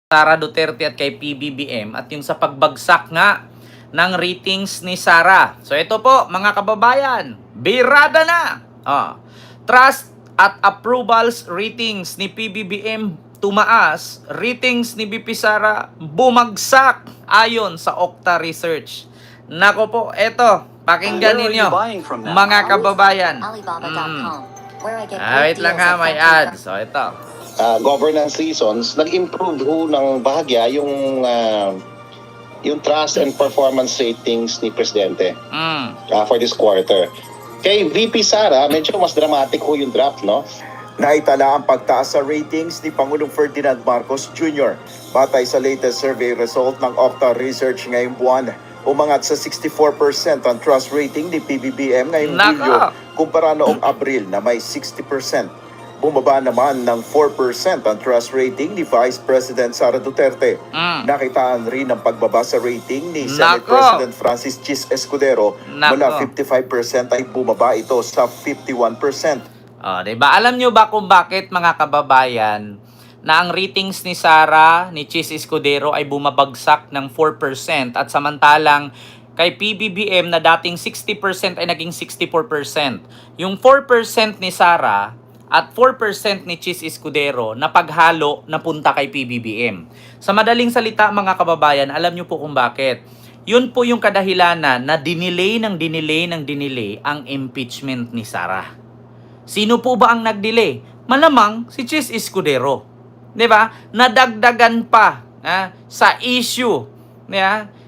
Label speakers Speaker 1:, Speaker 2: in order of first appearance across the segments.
Speaker 1: Sara Duterte at kay PBBM at yung sa pagbagsak nga ng ratings ni Sara. So ito po mga kababayan, birada na. Trust at approvals ratings ni PBBM tumaas, ratings ni BP Sara bumagsak ayon sa Okta Research. Nako po, eto, pakinggan ninyo mga kababayan. Wait lang ha, may ads. So ito.
Speaker 2: Governance reasons, nag-improve ho ng bahagya yung trust and performance ratings ni Presidente for this quarter. Kay VP Sara, medyo mas dramatic ho yung drop, no?
Speaker 3: Naitala ang pagtaas sa ratings ni Pangulong Ferdinand Marcos Jr. Batay sa latest survey result ng Okta Research ngayong buwan, umangat sa 64% ang trust rating ni PBBM ngayong Hulyo kumpara noong Abril na may 60%. Bumaba naman ng 4% ang trust rating ni Vice President Sara Duterte. Nakitaan rin ang pagbaba sa rating ni Senate President Francis Chis Escudero mula 55% ay bumaba ito sa 51%.
Speaker 1: Diba? Alam nyo ba kung bakit mga kababayan na ang ratings ni Sara, ni Chis Escudero ay bumabagsak ng 4% at samantalang kay PBBM na dating 60% ay naging 64%. Yung 4% ni Sara at 4% ni Chis Escudero na paghalo na punta kay PBBM. Sa madaling salita mga kababayan, alam nyo po kung bakit. Yun po yung kadahilanan na dinelay ang impeachment ni Sara. Sino po ba ang nagdelay? Malamang si Chis Escudero. 'Di ba? Nadagdagan pa sa issue,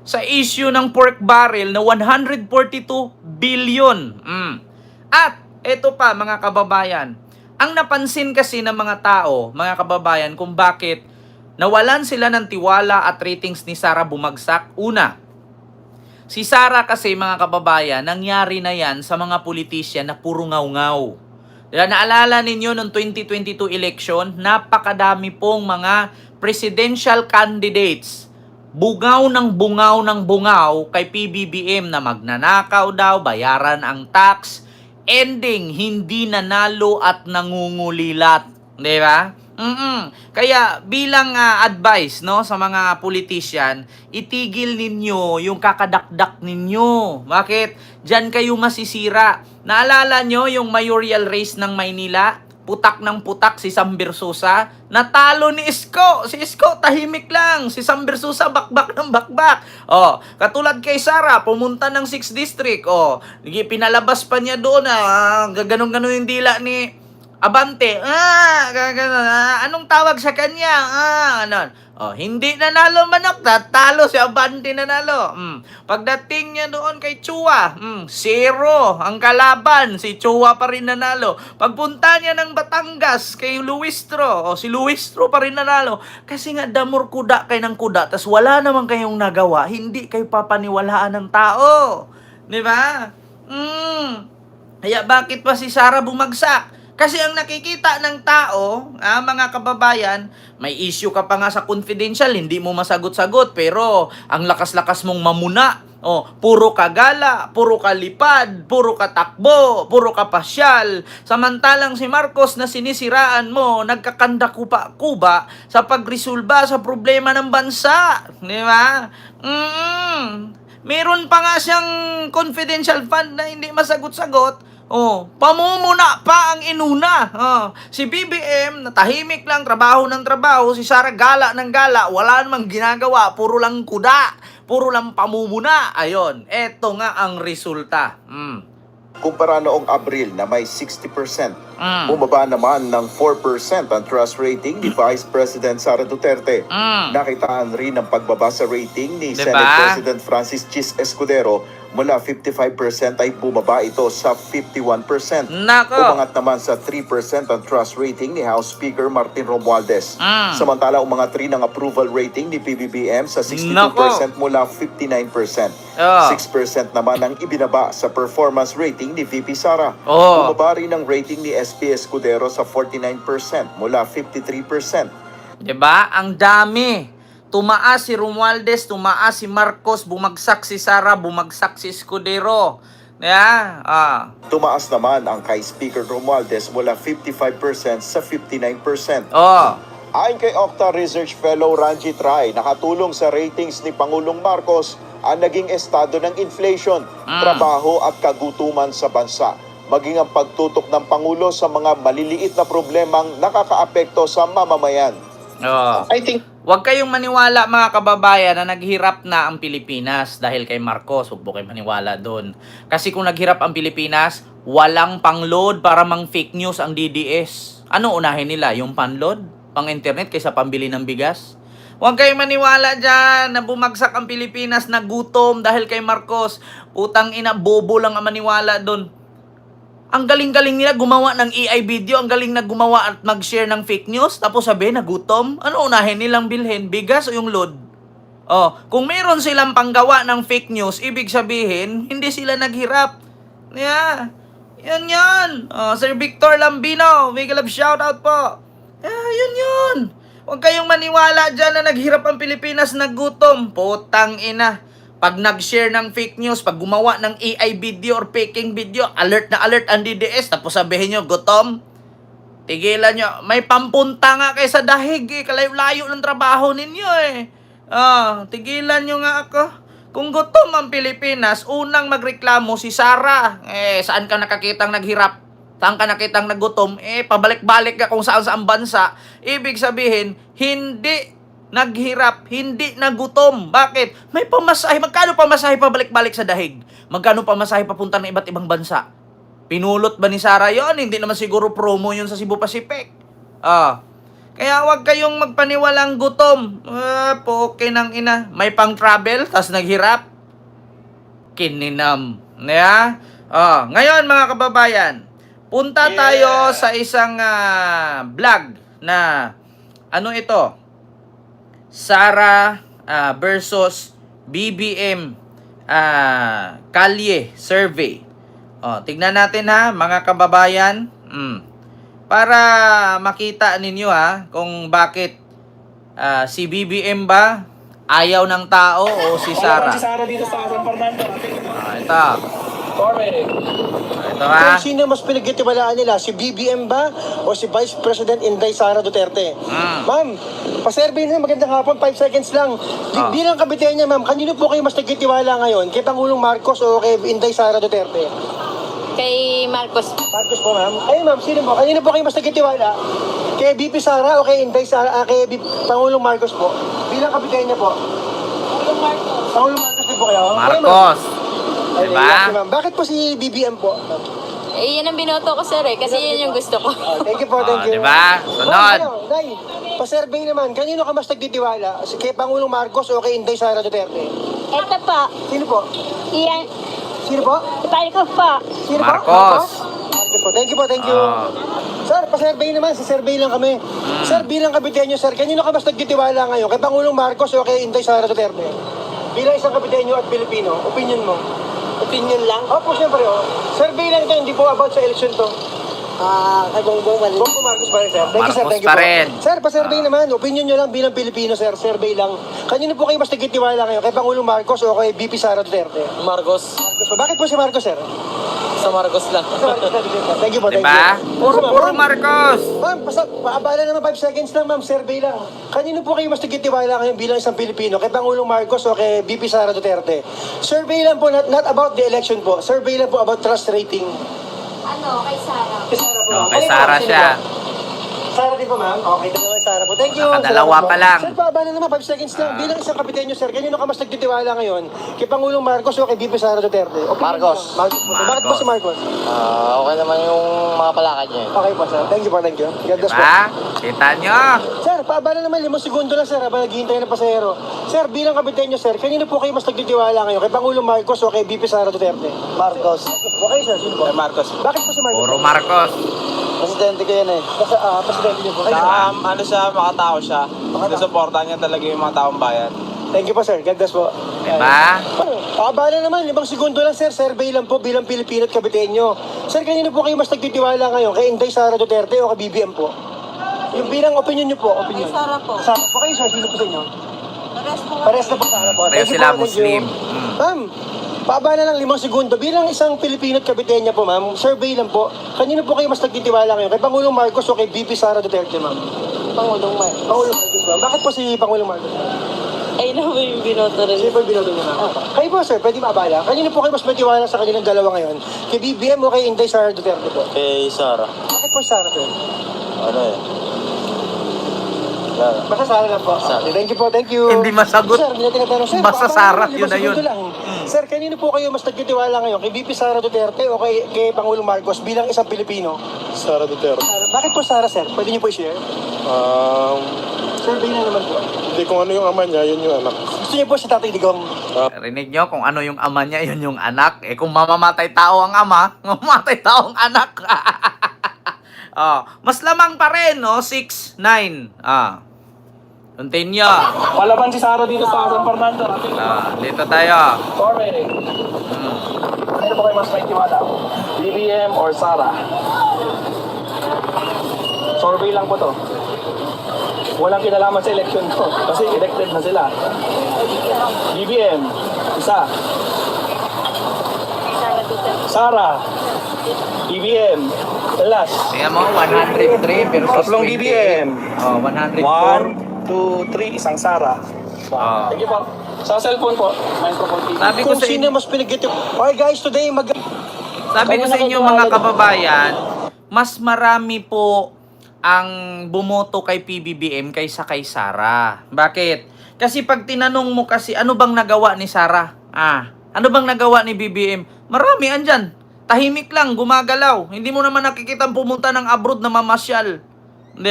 Speaker 1: sa issue ng pork barrel na 142 billion. At ito pa mga kababayan, ang napansin kasi ng mga tao, mga kababayan, kung bakit nawalan sila ng tiwala at ratings ni Sara bumagsak. Una, si Sara kasi mga kababayan, nangyari na yan sa mga politician na puro ngaw-ngaw. Naalala ninyo noong 2022 election, napakadami pong mga presidential candidates. Bungaw ng bungaw kay PBBM na magnanakaw daw, bayaran ang tax. Ending, hindi nanalo at nangungulilat. Di ba? Kaya bilang advice sa mga politician, itigil ninyo yung kakadakdak ninyo. Bakit? Diyan kayo masisira. Naalala nyo yung mayoral race ng Maynila? Putak ng putak si Sam Bersosa. Natalo ni Isko. Si Isko tahimik lang. Si Sam Bersosa bakbak ng bakbak. Katulad kay Sara, pumunta ng 6th District. Pinalabas pa niya doon. Gaganong-ganon yung dila ni Abante. Anong tawag sa kanya? Hindi nanalo manok. Talo si Abante nanalo. Pagdating niya doon kay Chua, 0 ang kalaban. Si Chua pa rin nanalo. Pagpunta niya ng Batangas kay Luistro, si Luistro pa rin nanalo. Kasi nga damor kuda kay ng kuda, tas wala naman kayong nagawa, hindi kayo papaniwalaan ng tao. Di ba? Kaya bakit pa si Sara bumagsak? Kasi ang nakikita ng tao, mga kababayan, may issue ka pa nga sa confidential, hindi mo masagot-sagot, pero ang lakas-lakas mong mamuna. Puro ka gala, puro ka lipad, puro ka takbo, puro ka pasyal. Samantalang si Marcos na sinisiraan mo, nagkakanda kuba sa pagresolba sa problema ng bansa. Di ba? Meron pa nga siyang confidential fund na hindi masagot-sagot. Pamumuna pa ang inuna. Si BBM, natahimik lang, trabaho ng trabaho. Si Sara, gala ng gala, wala namang ginagawa, puro lang kuda, puro lang pamumuna. Ayon, eto nga ang resulta.
Speaker 3: Kumpara noong Abril na may 60%. Bumaba naman ng 4% ang trust rating ni Vice President Sara Duterte. Nakitaan rin ang pagbaba sa rating ni Senate President Francis Chis Escudero mula 55% ay bumaba ito sa 51%. Umangat naman sa 3% ang trust rating ni House Speaker Martin Romualdez. Samantala umangat rin ang approval rating ni PBBM sa 62% mula 59%. 6% naman ang ibinaba sa performance rating ni VP Sara. Bumaba rin ang rating ni SP Escudero sa 49% mula 53%.
Speaker 1: Diba? Ang dami. Tumaas si Romualdez, tumaas si Marcos, bumagsak si Sara, bumagsak si Escudero.
Speaker 3: Tumaas naman ang kay Speaker Romualdez mula 55% sa 59%. Ayon kay Okta Research Fellow Ranjit Rai, nakatulong sa ratings ni Pangulong Marcos ang naging estado ng inflation, trabaho at kagutuman sa bansa. Maging ang pagtutok ng Pangulo sa mga maliliit na problemang nakakaapekto sa mamamayan.
Speaker 2: I think
Speaker 1: Huwag kayong maniwala mga kababayan na naghirap na ang Pilipinas dahil kay Marcos. Huwag po kayong maniwala doon. Kasi kung naghirap ang Pilipinas, walang pangload para mang fake news ang DDS. Ano unahin nila? Yung panload? Pang-internet kaysa pambili ng bigas? Huwag kayong maniwala dyan na bumagsak ang Pilipinas na gutom dahil kay Marcos. Putang ina, bobo lang ang maniwala doon. Ang galing-galing nila gumawa ng AI video, ang galing na gumawa at mag-share ng fake news, tapos sabihin na gutom. Ano unahin nilang bilhin? Bigas o yung load? Oh, kung meron silang panggawa ng fake news, ibig sabihin, hindi sila naghirap. Yeah. Yan. Oh, Sir Victor Lambino, big love shoutout po. Yun. Huwag kayong maniwala dyan na naghirap ang Pilipinas na gutom. Putang ina. Pag nag-share ng fake news, pag gumawa ng AI video or faking video, alert na alert ang DDS, tapos sabihin nyo, gutom. Tigilan nyo. May pampunta nga kayo sa dahig eh. Kalayo-layo ng trabaho ninyo eh. Tigilan nyo nga ako. Kung gutom ang Pilipinas, unang magreklamo si Sara. Saan ka nakakitang naghirap? Saan ka nakitang nagutom? Pabalik-balik ka kung saan-saan bansa. Ibig sabihin, hindi naghirap, hindi nagutom. Bakit? May pamasahe. Magkano pamasahe pabalik-balik sa dahig? Magkano pamasahe papunta ng iba't ibang bansa? Pinulot ba ni Sara yon? Hindi naman siguro promo yun sa Cebu Pacific. Kaya wag kayong magpaniwalang gutom. Poke ng ina. May pang-travel, tas naghirap. Kininam. Ngayon mga kababayan, punta tayo sa isang vlog na ano ito? Sara versus BBM Kalye survey. Tignan natin ha mga kababayan. Para makita ninyo kung bakit si BBM ba ayaw ng tao o si Sara.
Speaker 4: Si Sara dito sa San Fernando.
Speaker 1: Ito. Ito ha.
Speaker 5: Kung sino mas pinagkitiwalaan nila, si BBM ba o si Vice President Inday Sara Duterte? Ma'am, pa-survey na, magandang hapon, 5 seconds lang. Bilang kabitihan niya, ma'am, kanino po kayo mas nagkitiwala ngayon? Kay Pangulong Marcos o kay Inday Sara Duterte?
Speaker 6: Kay Marcos.
Speaker 5: Marcos po, ma'am. Ayun, ma'am, sino po? Kanino po kayo mas nagkitiwala? Kay BP Sara o kay Inday Sara, Pangulong Marcos po? Bilang kabitihan niya po?
Speaker 6: Pangulong Marcos.
Speaker 5: Pangulong Marcos din po kayo?
Speaker 1: Marcos.
Speaker 5: Ay,
Speaker 1: Diba?
Speaker 5: yes, ma'am. Bakit po si BBM po?
Speaker 6: Yan ang binoto ko, sir, kasi yun yung gusto ko.
Speaker 5: Thank you po, thank you.
Speaker 1: Diba? Sunod.
Speaker 5: Nay, pa-survey naman, kanino ka mas nagtitiwala? Kay Pangulong Marcos o kay Inday Sara Duterte?
Speaker 6: Ito po,
Speaker 5: Sino po?
Speaker 6: yan,
Speaker 5: Sino po?
Speaker 6: Marcos po.
Speaker 5: Sino po?
Speaker 1: Marcos.
Speaker 5: Marcos po. Thank you po, thank you. Sir, pa-survey naman, survey lang kami. Sir, bilang kabitenyo, sir, kanino ka mas nagtitiwala ngayon? Kay Pangulong Marcos o kay Inday Sara Duterte? Bilang isang kabitenyo at Pilipino, opinion mo?
Speaker 6: Opinion lang.
Speaker 5: Opo, siyempre, Survey lang ito, hindi po about sa election to.
Speaker 6: Kay Bongbong Marcos.
Speaker 5: Bongbong Marcos pa rin, sir. Thank you, sir.
Speaker 1: Marcos
Speaker 5: Thank you
Speaker 1: pa
Speaker 5: po.
Speaker 1: rin.
Speaker 5: Sir, pa-survey naman. Opinion nyo lang bilang Pilipino, sir. Survey lang. Kanino po kayo mas nagtitiwala ngayon? Kay Pangulong Marcos o kay BP Sara Duterte?
Speaker 4: Marcos.
Speaker 5: Marcos po. Bakit po si Marcos, sir?
Speaker 4: Sa Marcos lang.
Speaker 5: Thank you po, thank
Speaker 1: Diba?
Speaker 5: you.
Speaker 1: Puro Marcos.
Speaker 5: Ma'am, paabala naman 5 seconds lang, ma'am. Survey lang. Kanino po kayo mas nagtitiwala ngayon bilang isang Pilipino? Kay Pangulong Marcos o kay BP Sara Duterte? Survey lang po, not about the election po. Survey lang po about trust rating.
Speaker 6: Kay Sara.
Speaker 5: Kay Sara po.
Speaker 1: Kay Sara siya.
Speaker 5: Sara din po, ma'am. Okay, dalawa Sara po. Thank you.
Speaker 1: Nakadalawa
Speaker 5: Salamat po.
Speaker 1: pa lang.
Speaker 5: Sir, paabala naman 5 seconds lang. Bilang isang kapitenyo, sir, kanino ka mas nagtitiwala ngayon? Kay Pangulong Marcos o kay BP Sara Duterte?
Speaker 4: Marcos.
Speaker 5: Marcos po. Bakit po si Marcos?
Speaker 4: Okay naman yung mga palakad niya.
Speaker 5: Okay po, sir. Thank you po, thank you. God bless po.
Speaker 1: Diba? Kita nyo?
Speaker 5: Sir, paabala naman 5 segundo lang, sir, habang naghihintay ng pasahero. Sir, bilang kapitenyo, sir, kanino po kayo mas nagtitiwala ngayon? Kay Pangulong Marcos o kay BP Sara Duterte?
Speaker 4: Marcos.
Speaker 5: Okay, sir. Sino po?
Speaker 4: Marcos.
Speaker 5: Bakit po si Marcos?
Speaker 1: Puro Marcos.
Speaker 4: Presidente ko yan eh.
Speaker 5: Presidente niyo po.
Speaker 7: Ano siya, makatao siya. Sinusuportahan niya talaga yung mga taong bayan.
Speaker 5: Thank you po, sir. God bless po.
Speaker 1: Diba?
Speaker 5: Paabala naman, 5 segundo lang, sir. Survey lang po bilang Pilipino at Kabitenyo. Sir, kanino po kayo mas nagtitiwala ngayon? Kay Inday Sara Duterte o kay BBM po? Yung bilang opinion niyo po, opinion.
Speaker 6: Kay Sara po.
Speaker 5: Sara po kayo, sir. Sino po sa inyo?
Speaker 6: Pares po.
Speaker 5: Pares na po, Sara po.
Speaker 1: Pareho
Speaker 5: Thank you
Speaker 1: sila
Speaker 5: po, thank you.
Speaker 1: Muslim.
Speaker 5: Ma'am, paabala lang 5 segundo. Bilang isang Pilipino at Kabitenya po, ma'am, survey lang po. Kanino po kayo mas nagtitiwala ngayon? Kay Pangulong Marcos o kay BP Sara Duterte, ma'am?
Speaker 6: Pangulong Marcos.
Speaker 5: Pangulong Marcos ba? Bakit po si Pangulong Marcos?
Speaker 6: Ay, na po yung binoto rin.
Speaker 5: Sino po yung binoto niya na? Kayo po, sir, pwede maabala. Kanino po kayo mas may tiwala sa kanilang dalawa ngayon? Kay BBM o kay Inday Sara Duterte po?
Speaker 4: Kay Sara.
Speaker 5: Bakit po Sara, sir?
Speaker 4: Ano eh? Sara.
Speaker 5: Basta Sara lang po.
Speaker 4: Sara.
Speaker 5: Okay, thank you po, thank you.
Speaker 1: Hindi masagot.
Speaker 5: Sir, hindi na tinatanong. Sir,
Speaker 1: Basta
Speaker 5: baka
Speaker 1: Sara,
Speaker 5: naman,
Speaker 1: yun na
Speaker 5: 5
Speaker 1: yun.
Speaker 5: segundo lang. Sir, kanino po kayo mas nagtitiwala ngayon? Kay VP Sara Duterte o kay Pangulong Marcos bilang isang Pilipino?
Speaker 8: Sara Duterte.
Speaker 5: Sara, bakit po Sara, sir? Pwede niyo po i-share? Survey na naman po.
Speaker 8: Hindi kung ano yung ama niya, yun yung anak.
Speaker 5: Gusto niyo po si Tatay Digong?
Speaker 1: Rinig nyo kung ano yung ama niya, yun yung anak. Eh kung mamamatay tao ang ama, mamamatay tao ang anak. Mas lamang pa rin, no? 6-9. Continue.
Speaker 7: Palaban si Sara dito sa San Fernando.
Speaker 1: Dito tayo.
Speaker 7: Survey. Ano ba kayo mas may tiwala? BBM or Sara? Survey lang po to. Walang kinalaman sa election to. Kasi elected na sila. BBM, isa.
Speaker 6: Sara Duterte.
Speaker 7: Sara, BBM, the last.
Speaker 1: Tingnan mo, 103 versus
Speaker 7: Tatlong
Speaker 1: 28.
Speaker 7: BBM.
Speaker 1: 104.
Speaker 7: 1, 2, 3, isang Sara. Thank you po. Sa cellphone po, microphone TV.
Speaker 1: Sabi ko
Speaker 5: Kung
Speaker 1: sa
Speaker 5: sino
Speaker 1: inyo,
Speaker 5: mas pinag-get Okay guys, today
Speaker 1: sabi ko sa inyo mga kababayan, mas marami po ang bumoto kay PBBM kaysa kay Sara. Bakit? Kasi pag tinanong mo kasi ano bang nagawa ni Sara? Ano bang nagawa ni BBM? Marami andyan. Tahimik lang, gumagalaw. Hindi mo naman nakikita pumunta ng abroad na mamasyal. Hindi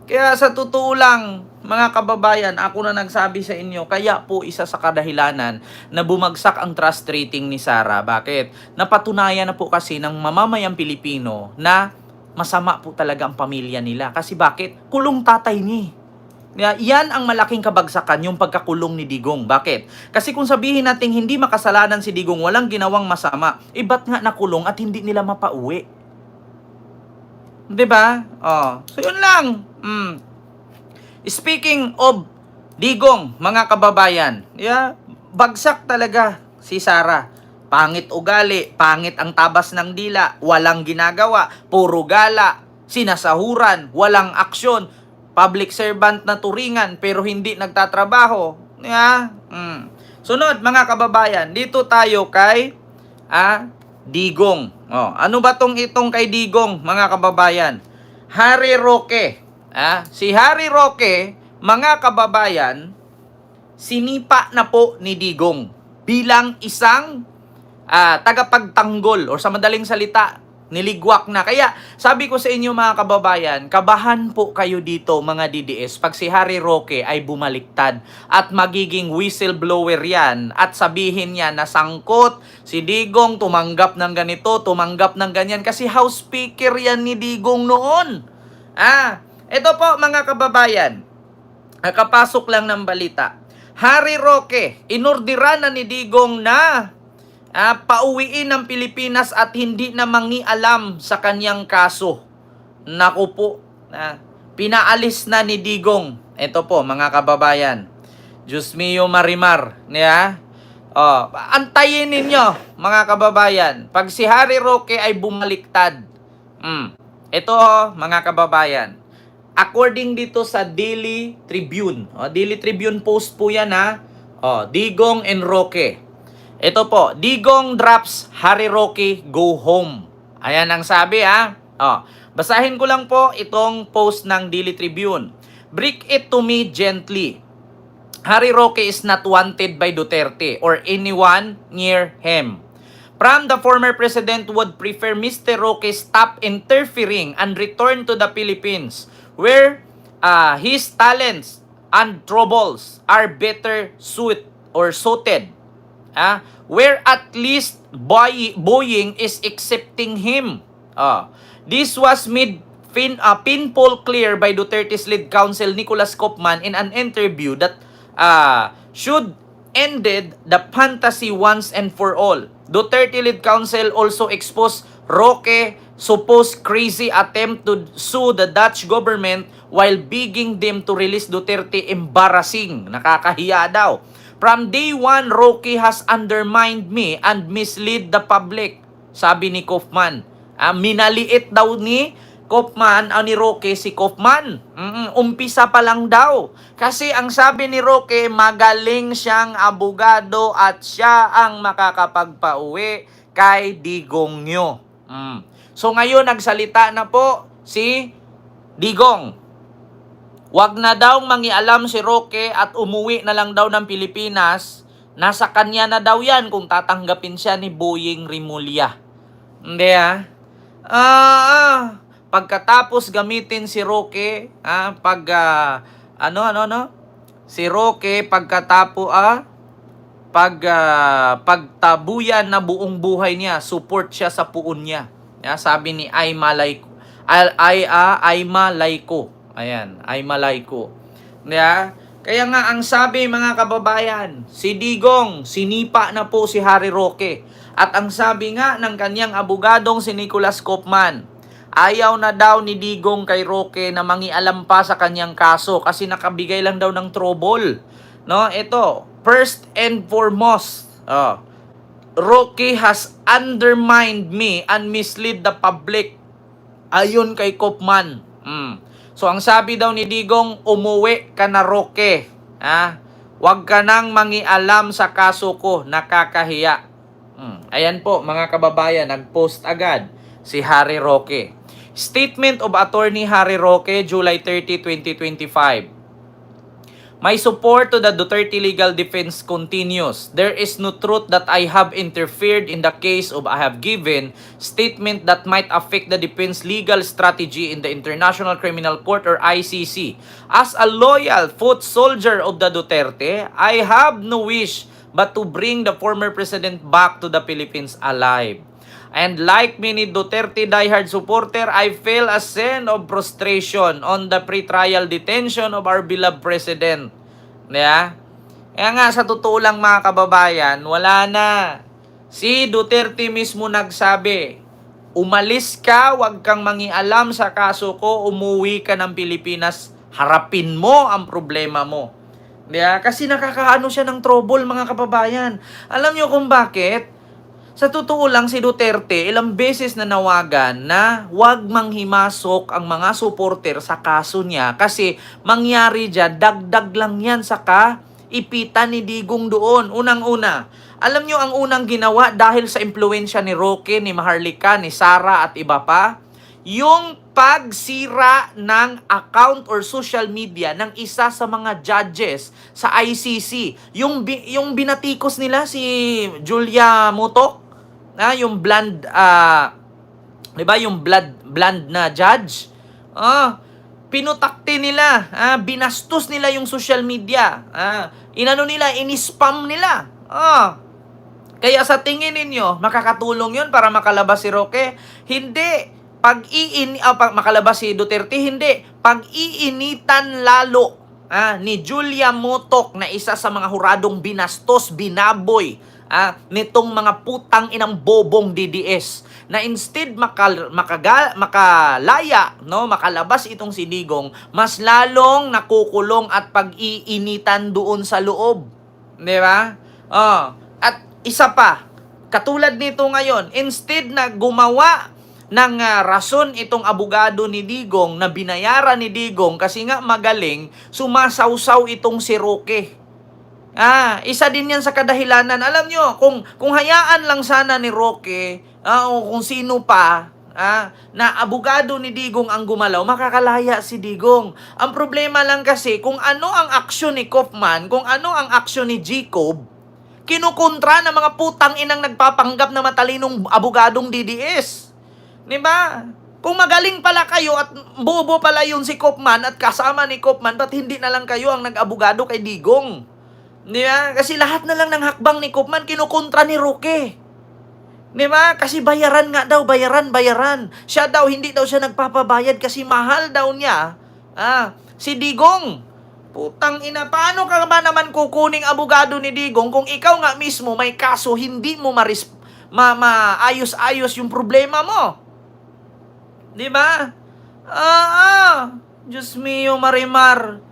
Speaker 1: Kaya sa totoo lang, mga kababayan, ako na nagsabi sa inyo, kaya po isa sa kadahilanan na bumagsak ang trust rating ni Sara. Bakit? Napatunayan na po kasi ng mamamayang Pilipino na masama po talaga ang pamilya nila. Kasi bakit? Kulong tatay niya. Yan ang malaking kabagsakan, yung pagkakulong ni Digong. Bakit? Kasi kung sabihin natin hindi makasalanan si Digong, walang ginawang masama, ba't nga nakulong at hindi nila mapauwi? Diba? So yun lang. Speaking of Digong, mga kababayan, bagsak talaga si Sara. Pangit ugali, pangit ang tabas ng dila, walang ginagawa, puro gala, sinasahuran, walang aksyon, public servant na turingan pero hindi nagtatrabaho. Sunod mga kababayan, dito tayo kay Digong. Ano ba itong kay Digong, mga kababayan? Harry Roque. Si Harry Roque, mga kababayan, sinipa na po ni Digong bilang isang tagapagtanggol or sa madaling salita, niligwak na. Kaya sabi ko sa inyo mga kababayan, kabahan po kayo dito mga DDS pag si Harry Roque ay bumaliktad at magiging whistleblower yan at sabihin niya na sangkot si Digong, tumanggap ng ganito, tumanggap ng ganyan kasi House Speaker yan ni Digong noon. Ito po mga kababayan, nakapasok lang ng balita. Harry Roque, inordiran na ni Digong na pauwiin ng Pilipinas at hindi na mangialam sa kanyang kaso. Naku po, pinaalis na ni Digong. Ito po mga kababayan, Diyos mio Marimar. Antayin ninyo mga kababayan, pag si Harry Roque ay bumaliktad. Ito mga kababayan, according dito sa Daily Tribune. Daily Tribune post po yan Digong and Roque. Ito po, Digong drops Harry Roque, go home. Ayan ang sabi basahin ko lang po itong post ng Daily Tribune. Break it to me gently. Harry Roque is not wanted by Duterte or anyone near him. From the former president would prefer Mr. Roque stop interfering and return to the Philippines where his talents and troubles are better suited. Where at least Boeing is accepting him. This was made painful clear by Duterte's lead counsel Nicolas Kopman in an interview that should ended the fantasy once and for all. Duterte lead counsel also exposed Roque supposed crazy attempt to sue the Dutch government while begging them to release Duterte. Embarrassing. Nakakahiya daw. From day one, Roque has undermined me and misled the public. Sabi ni Kaufman. Minaliit daw ni Ni Roque si Kaufman. Umpisa pa lang daw. Kasi ang sabi ni Roque, magaling siyang abogado at siya ang makakapagpauwi kay Digong nyo. So ngayon nagsalita na po si Digong. Wag na daw mangialam si Roque at umuwi na lang daw ng Pilipinas. Nasa kanya na daw yan kung tatanggapin siya ni Boying Rimulya. Hindi pagkatapos gamitin si Roque, si Roque pagkatapos pagtabuyan na buong buhay niya, support siya sa puon niya. Sabi ni Aima Laiko. Ayan, Aima Laiko. Kaya nga ang sabi mga kababayan, si Digong sinipa na po si Harry Roque. At ang sabi nga ng kanyang abogadong si Nicholas Kaufman, ayaw na daw ni Digong kay Roque na mangialam pa sa kanyang kaso kasi nakabigay lang daw ng trouble. No, ito, first and foremost, Roque has undermined me and misled the public. Ayon kay Kaufman. So ang sabi daw ni Digong, umuwi ka na Roque. Huwag ka nang mangialam sa kaso ko, nakakahiya. Ayan po mga kababayan, nag-post agad si Harry Roque. Statement of Attorney Harry Roque, July 30, 2025. My support to the Duterte legal defense continues. There is no truth that I have interfered in the case of I have given statement that might affect the defense legal strategy in the International Criminal Court or ICC. As a loyal foot soldier of the Duterte, I have no wish but to bring the former president back to the Philippines alive. And like many Duterte diehard supporter, I feel a sense of frustration on the pretrial detention of our beloved president. Kaya nga sa totoo lang mga kababayan, wala na. Si Duterte mismo nagsabi, umalis ka, wag kang mangialam sa kaso ko, umuwi ka ng Pilipinas, harapin mo ang problema mo. Kasi nakakaano siya ng trouble mga kababayan. Alam nyo kung bakit? Sa totoo lang si Duterte, ilang beses na nawagan na huwag manghimasok ang mga supporter sa kaso niya kasi mangyari dyan, dagdag lang yan sa kaipitan ni Digong doon. Unang-una, alam nyo ang unang ginawa dahil sa impluensya ni Roque, ni Maharlika, ni Sara at iba pa? Yung pagsira ng account or social media ng isa sa mga judges sa ICC. Yung binatikos nila si Julia Mutok, yung blonde, diba, yung blonde na judge. Pinutakti nila, binastos nila yung social media. Inispam nila. Kaya sa tingin ninyo, makakatulong yun para makalabas si Roque? Hindi. Makalabas si Duterte? Hindi. Pag-iinitan lalo ni Julia Mutok na isa sa mga huradong binastos, binaboy, nitong mga putang inang bobong DDS na instead makalaya, no, makalabas itong si Digong, mas lalong nakukulong at pag-iinitan doon sa loob. Di ba? At isa pa, katulad nito ngayon, instead na gumawa ng rason itong abogado ni Digong na binayaran ni Digong kasi nga magaling, sumasawsaw itong si Roque. Isa din yan sa kadahilanan. Alam nyo, kung hayaan lang sana ni Roque, o kung sino pa, na abogado ni Digong ang gumalaw, makakalaya si Digong. Ang problema lang kasi, kung ano ang aksyon ni Kaufman, kung ano ang aksyon ni Jacob, kinukontra ng mga putang inang nagpapanggap na matalinong abogadong DDS. Diba? Kung magaling pala kayo at bobo pala yun si Kaufman at kasama ni Kaufman, ba't hindi na lang kayo ang nag-abogado kay Digong? Diba? Kasi lahat na lang ng hakbang ni Kaufman kinukontra ni Roque. Diba? Kasi bayaran nga daw, bayaran. Siya daw, hindi daw siya nagpapabayad kasi mahal daw niya. Si Digong. Putang ina, paano ka ba naman kukuning abogado ni Digong kung ikaw nga mismo may kaso, hindi mo maayos-ayos yung problema mo? Diba? Diyos mio, Marimar.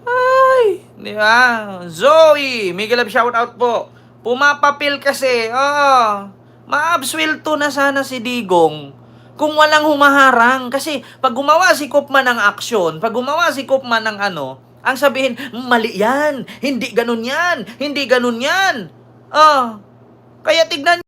Speaker 1: Ay, di ba? Zoe, Miguel Love shout out po. Pumapapil kasi. Maabswelto na sana si Digong. Kung walang humaharang. Kasi pag gumawa si Koopman ng aksyon, pag gumawa si Koopman ng ano, ang sabihin, mali yan, hindi ganun yan, hindi ganun yan. Kaya tignan